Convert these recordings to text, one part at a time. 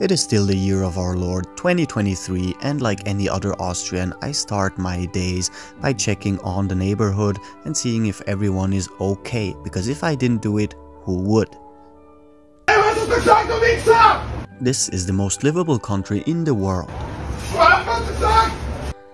It is still the year of our Lord 2023, and like any other Austrian, I start my days by checking on the neighborhood and seeing if everyone is okay, because if I didn't do it, who would? This is the most livable country in the world.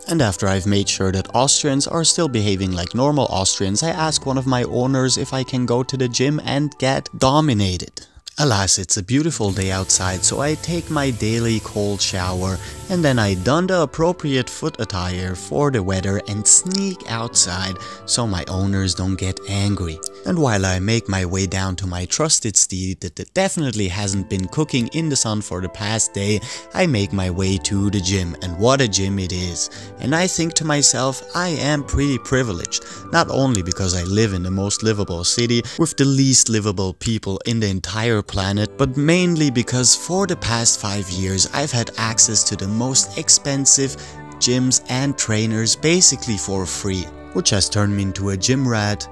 And after I've made sure that Austrians are still behaving like normal Austrians, I ask one of my owners if I can go to the gym and get dominated. Alas, it's a beautiful day outside, so I take my daily cold shower and then I don the appropriate foot attire for the weather and sneak outside so my owners don't get angry. And while I make my way down to my trusted steed that definitely hasn't been cooking in the sun for the past day, I make my way to the gym, and what a gym it is. And I think to myself, I am pretty privileged, not only because I live in the most livable city with the least livable people in the entire planet, but mainly because for the past 5 years I've had access to the most expensive gyms and trainers basically for free, which has turned me into a gym rat,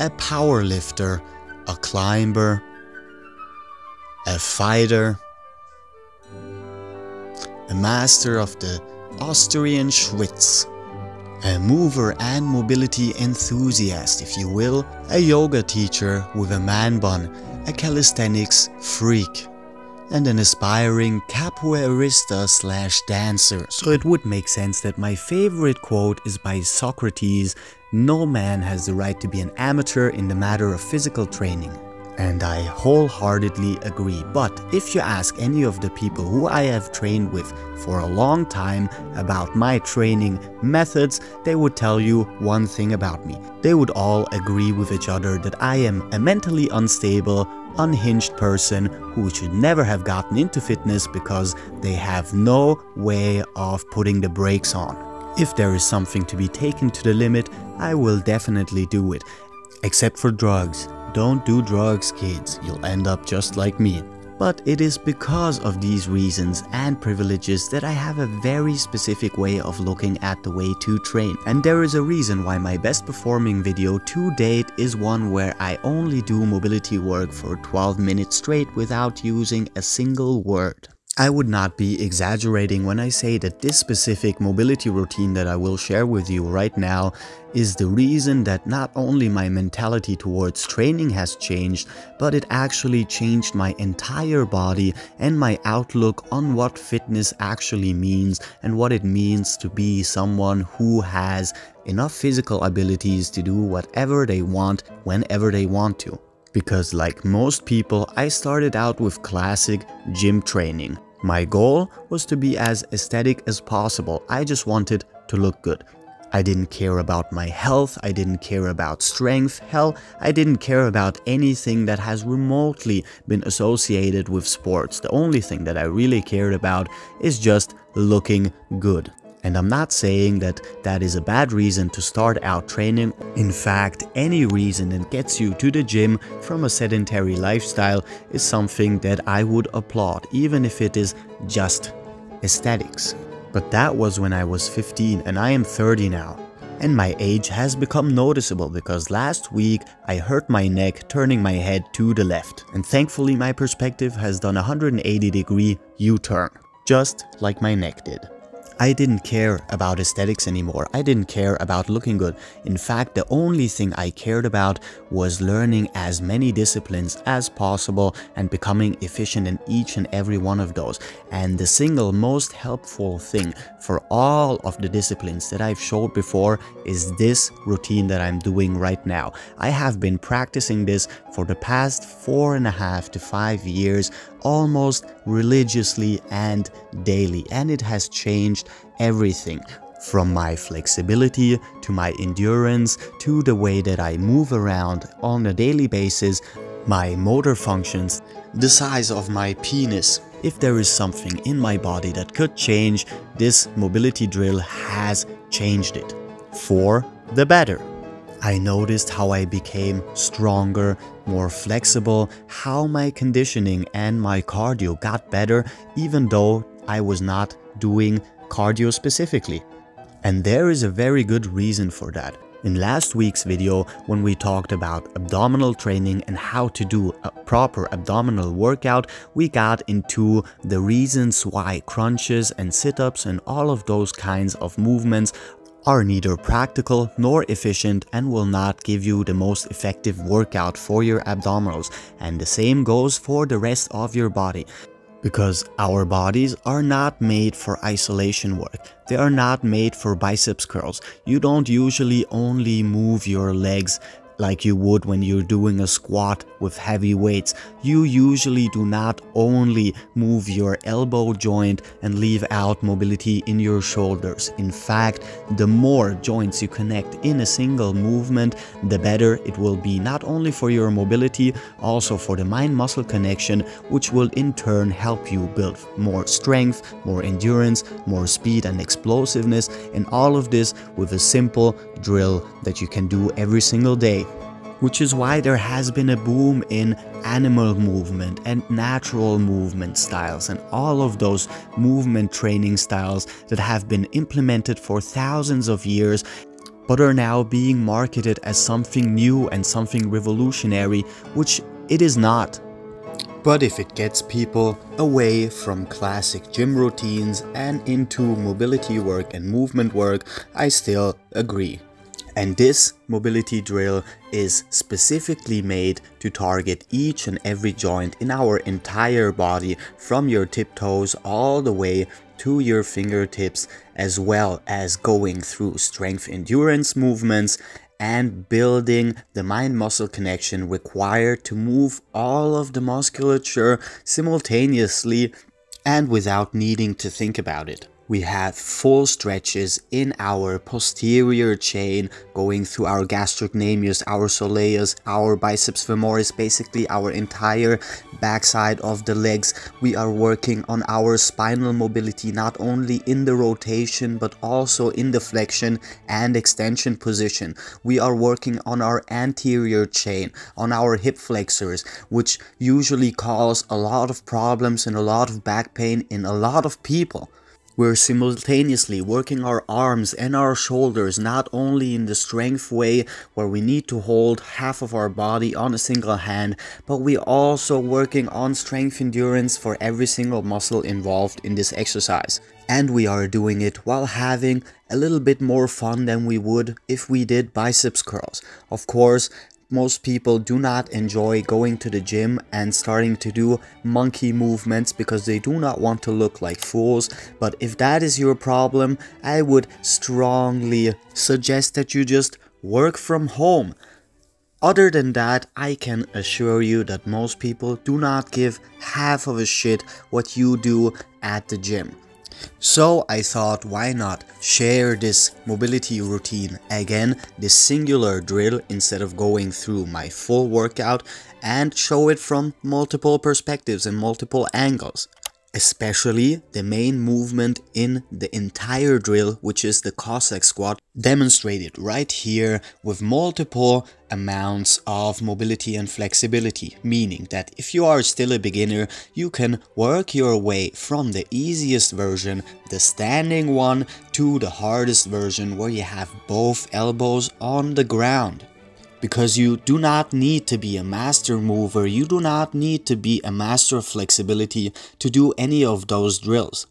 a power lifter, a climber, a fighter, a master of the Austrian Schwitz, a mover and mobility enthusiast if you will, a yoga teacher with a man bun, a calisthenics freak, and an aspiring capoeirista/dancer. So it would make sense that my favorite quote is by Socrates: "No man has the right to be an amateur in the matter of physical training." And I wholeheartedly agree. But if you ask any of the people who I have trained with for a long time about my training methods, they would tell you one thing about me. They would all agree with each other that I am a mentally unstable, unhinged person who should never have gotten into fitness because they have no way of putting the brakes on. If there is something to be taken to the limit, I will definitely do it. Except for drugs. Don't do drugs, kids, you'll end up just like me. But it is because of these reasons and privileges that I have a very specific way of looking at the way to train. And there is a reason why my best performing video to date is one where I only do mobility work for 12 minutes straight without using a single word. I would not be exaggerating when I say that this specific mobility routine that I will share with you right now is the reason that not only my mentality towards training has changed, but it actually changed my entire body and my outlook on what fitness actually means and what it means to be someone who has enough physical abilities to do whatever they want whenever they want to. Because like most people, I started out with classic gym training. My goal was to be as aesthetic as possible. I just wanted to look good. I didn't care about my health, I didn't care about strength, hell, I didn't care about anything that has remotely been associated with sports. The only thing that I really cared about is just looking good. And I'm not saying that that is a bad reason to start out training. In fact, any reason that gets you to the gym from a sedentary lifestyle is something that I would applaud, even if it is just aesthetics. But that was when I was 15 and I am 30 now. And my age has become noticeable because last week I hurt my neck turning my head to the left. And thankfully my perspective has done a 180-degree U-turn, just like my neck did. I didn't care about aesthetics anymore. I didn't care about looking good. In fact, the only thing I cared about was learning as many disciplines as possible and becoming efficient in each and every one of those. And the single most helpful thing for all of the disciplines that I've showed before is this routine that I'm doing right now. I have been practicing this for the past 4.5 to 5 years, almost religiously and daily, and it has changed everything from my flexibility to my endurance to the way that I move around on a daily basis, my motor functions, the size of my penis. If there is something in my body that could change, this mobility drill has changed it for the better. I noticed how I became stronger, more flexible, how my conditioning and my cardio got better even though I was not doing cardio specifically. And there is a very good reason for that. In last week's video, when we talked about abdominal training and how to do a proper abdominal workout, we got into the reasons why crunches and sit-ups and all of those kinds of movements are neither practical nor efficient and will not give you the most effective workout for your abdominals. And the same goes for the rest of your body. Because our bodies are not made for isolation work. They are not made for biceps curls. You don't usually only move your legs like you would when you're doing a squat with heavy weights. You usually do not only move your elbow joint and leave out mobility in your shoulders. In fact, the more joints you connect in a single movement, the better it will be, not only for your mobility, also for the mind-muscle connection, which will in turn help you build more strength, more endurance, more speed and explosiveness, and all of this with a simple drill that you can do every single day. Which is why there has been a boom in animal movement and natural movement styles and all of those movement training styles that have been implemented for thousands of years but are now being marketed as something new and something revolutionary, which it is not. But if it gets people away from classic gym routines and into mobility work and movement work, I still agree. And this mobility drill is specifically made to target each and every joint in our entire body, from your tiptoes all the way to your fingertips, as well as going through strength endurance movements and building the mind-muscle connection required to move all of the musculature simultaneously and without needing to think about it. We have full stretches in our posterior chain going through our gastrocnemius, our soleus, our biceps femoris, basically our entire backside of the legs. We are working on our spinal mobility, not only in the rotation but also in the flexion and extension position. We are working on our anterior chain, on our hip flexors, which usually cause a lot of problems and a lot of back pain in a lot of people. We're simultaneously working our arms and our shoulders, not only in the strength way where we need to hold half of our body on a single hand, but we're also working on strength endurance for every single muscle involved in this exercise. And we are doing it while having a little bit more fun than we would if we did biceps curls. Of course, most people do not enjoy going to the gym and starting to do monkey movements because they do not want to look like fools. But if that is your problem, I would strongly suggest that you just work from home. Other than that, I can assure you that most people do not give half of a shit what you do at the gym. So I thought, why not share this mobility routine again, this singular drill, instead of going through my full workout, and show it from multiple perspectives and multiple angles. Especially the main movement in the entire drill, which is the Cossack squat, demonstrated right here with multiple amounts of mobility and flexibility, meaning that if you are still a beginner, you can work your way from the easiest version, the standing one, to the hardest version where you have both elbows on the ground. Because you do not need to be a master mover, you do not need to be a master of flexibility to do any of those drills.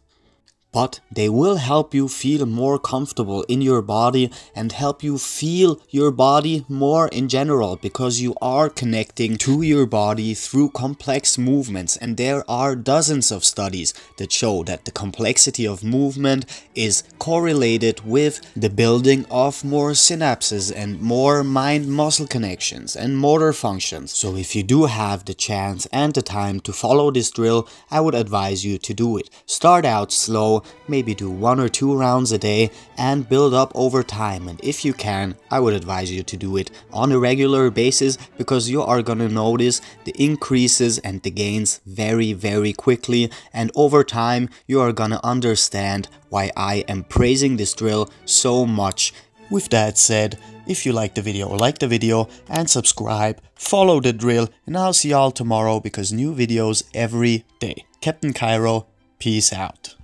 But they will help you feel more comfortable in your body and help you feel your body more in general, because you are connecting to your body through complex movements, and there are dozens of studies that show that the complexity of movement is correlated with the building of more synapses and more mind-muscle connections and motor functions. So if you do have the chance and the time to follow this drill, I would advise you to do it. Start out slow, maybe do 1 or 2 rounds a day and build up over time. And if you can, I would advise you to do it on a regular basis, because you are gonna notice the increases and the gains very quickly, and over time you are gonna understand why I am praising this drill so much. With that said, if you like the video and subscribe, follow the drill, and I'll see y'all tomorrow because new videos every day. Captain Cairo, peace out.